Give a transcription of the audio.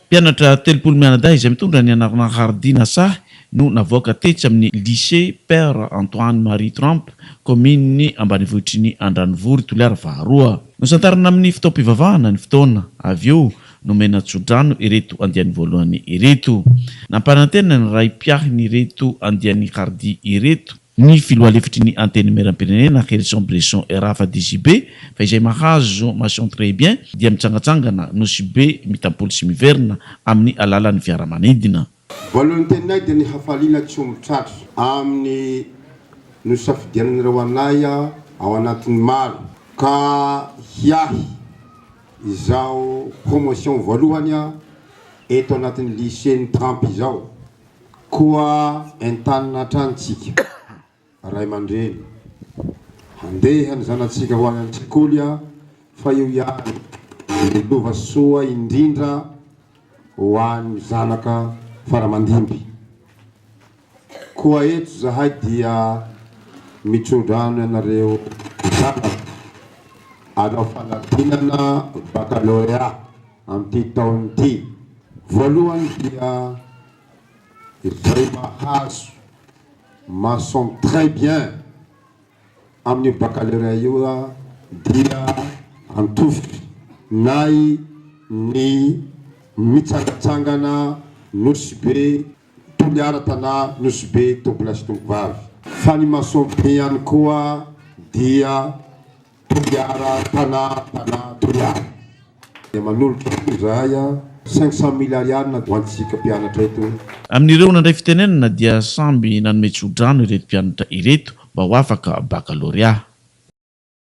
Mpianatra telopolo mianadahy izay mitondra ny anarana Hardina Sahy no navoaka tetsy amin'ny lycée Père Antoine Marie Trompe commune ambanivohitry ny Andranovory Toliara faharoa. Nosantarana amin'ny fitaom-pivavahana ny fotoana avy eo nomena tsodrano ireto andiany voalohany ireto. Nampanantena ny ray piahiny ireto andiany Hardy ireto ny filoha lefitry ny anteny meram-pirenena Kherson Bresson Erafa DJB fa izay mahazo mention très bien dia mitsangatsangana nosibe mitampolo sy miverina amin'ny alalan'ny fiaramanidina. Voalohany teninay dia ny hafaliana tsy ombitratra amin'ny nosafidianan'ireo anay ao anatin'ny maro ka hiahy izao promotion voalohany eto anatin'ny lycée Trompe izao koa entanina trantsika ray aman-dreny handeha ny zanatsika ho any an-tsekoly fa eo ihany milova soa indrindra ho an'ny zanaka faramandimby. Koa eto zahay dia mitsodrano ianareo zanaka anao fanadinana baccalauréat amin'ity taon'ity. Voalohany dia izay mahazo mention très bien amin'ny baccalauréat io dia antofy nay ny mitsangatsangana nosibe Toliara tana nosibe Topolasy Tompovavy. Fa ny mention be ihany koa dia Toliara tana Toliara. Dia manolotra zahay 500,000 ariary ho antsika mpianatra eto. Amin'ireo nandray fitenenana dia samby nanome tsodrano ireto mpianatra ireto mba ho afaka baccalauréat.